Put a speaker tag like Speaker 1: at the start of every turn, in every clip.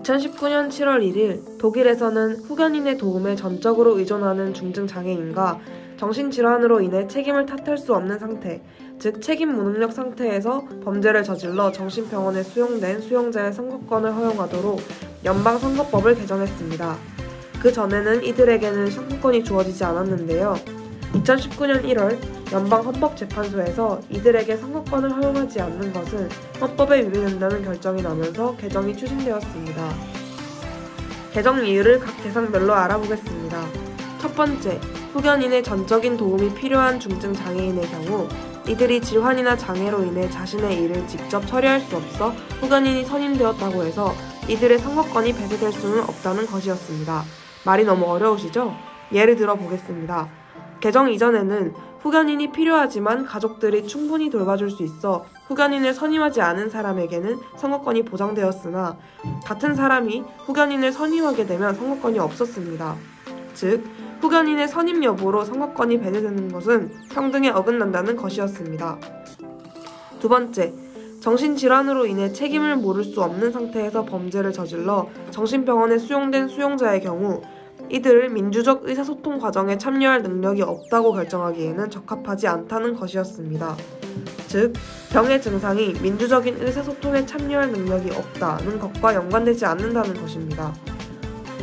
Speaker 1: 2019년 7월 1일 독일에서는 후견인의 도움에 전적으로 의존하는 중증장애인과 정신질환으로 인해 책임을 탓할 수 없는 상태, 즉 책임 무능력 상태에서 범죄를 저질러 정신병원에 수용된 수용자의 선거권을 허용하도록 연방선거법을 개정했습니다. 그 전에는 이들에게는 선거권이 주어지지 않았는데요. 2019년 1월 연방헌법재판소에서 이들에게 선거권을 허용하지 않는 것은 헌법에 위배된다는 결정이 나면서 개정이 추진되었습니다. 개정 이유를 각 대상별로 알아보겠습니다. 첫 번째, 후견인의 전적인 도움이 필요한 중증 장애인의 경우 이들이 질환이나 장애로 인해 자신의 일을 직접 처리할 수 없어 후견인이 선임되었다고 해서 이들의 선거권이 배제될 수는 없다는 것이었습니다. 말이 너무 어려우시죠? 예를 들어 보겠습니다. 개정 이전에는 후견인이 필요하지만 가족들이 충분히 돌봐줄 수 있어 후견인을 선임하지 않은 사람에게는 선거권이 보장되었으나 같은 사람이 후견인을 선임하게 되면 선거권이 없었습니다. 즉, 후견인의 선임 여부로 선거권이 배제되는 것은 평등에 어긋난다는 것이었습니다. 두 번째, 정신질환으로 인해 책임을 물을 수 없는 상태에서 범죄를 저질러 정신병원에 수용된 수용자의 경우 이들을 민주적 의사소통 과정에 참여할 능력이 없다고 결정하기에는 적합하지 않다는 것이었습니다. 즉, 병의 증상이 민주적인 의사소통에 참여할 능력이 없다는 것과 연관되지 않는다는 것입니다.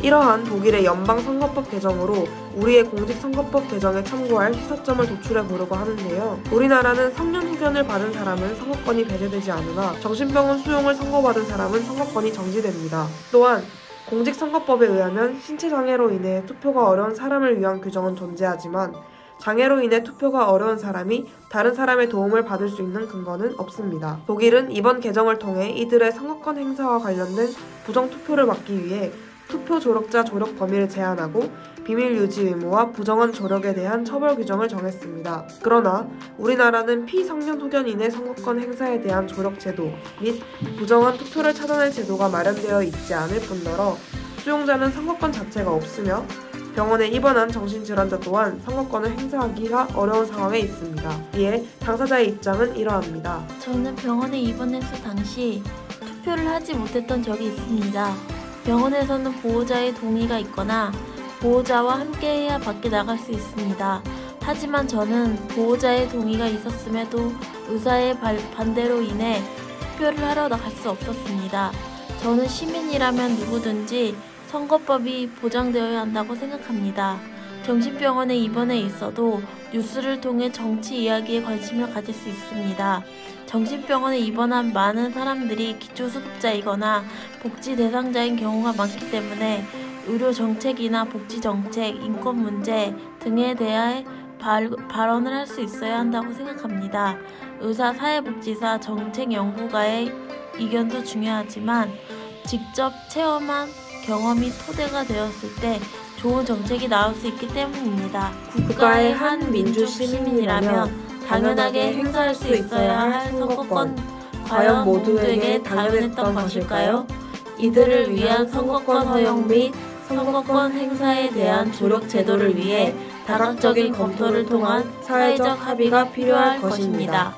Speaker 1: 이러한 독일의 연방선거법 개정으로 우리의 공직선거법 개정에 참고할 시사점을 도출해 보려고 하는데요. 우리나라는 성년 후견을 받은 사람은 선거권이 배제되지 않으나 정신병원 수용을 선고받은 사람은 선거권이 정지됩니다. 또한 공직선거법에 의하면 신체장애로 인해 투표가 어려운 사람을 위한 규정은 존재하지만 장애로 인해 투표가 어려운 사람이 다른 사람의 도움을 받을 수 있는 근거는 없습니다. 독일은 이번 개정을 통해 이들의 선거권 행사와 관련된 부정투표를 막기 위해 투표 조력자 조력 범위를 제한하고 비밀 유지 의무와 부정한 조력에 대한 처벌 규정을 정했습니다. 그러나 우리나라는 피성년 후견인의 선거권 행사에 대한 조력 제도 및 부정한 투표를 차단할 제도가 마련되어 있지 않을 뿐더러 수용자는 선거권 자체가 없으며 병원에 입원한 정신질환자 또한 선거권을 행사하기가 어려운 상황에 있습니다. 이에 당사자의 입장은 이러합니다.
Speaker 2: 저는 병원에 입원했을 당시 투표를 하지 못했던 적이 있습니다. 병원에서는 보호자의 동의가 있거나 보호자와 함께해야 밖에 나갈 수 있습니다. 하지만 저는 보호자의 동의가 있었음에도 의사의 반대로 인해 투표를 하러 나갈 수 없었습니다. 저는 시민이라면 누구든지 선거법이 보장되어야 한다고 생각합니다. 정신병원에 입원해 있어도 뉴스를 통해 정치 이야기에 관심을 가질 수 있습니다. 정신병원에 입원한 많은 사람들이 기초수급자이거나 복지 대상자인 경우가 많기 때문에 의료 정책이나 복지 정책, 인권 문제 등에 대해 발언을 할 수 있어야 한다고 생각합니다. 의사, 사회복지사, 정책연구가의 의견도 중요하지만 직접 체험한 경험이 토대가 되었을 때 좋은 정책이 나올 수 있기 때문입니다.
Speaker 1: 국가의 한 민주 시민이라면
Speaker 2: 당연하게 행사할 수 있어야 할 선거권 과연 모두에게 당연했던 것일까요? 이들을 위한 선거권 허용 및 선거권 행사에 대한 조력 제도를 위해 다각적인 검토를 통한 사회적 합의가 필요할 것입니다.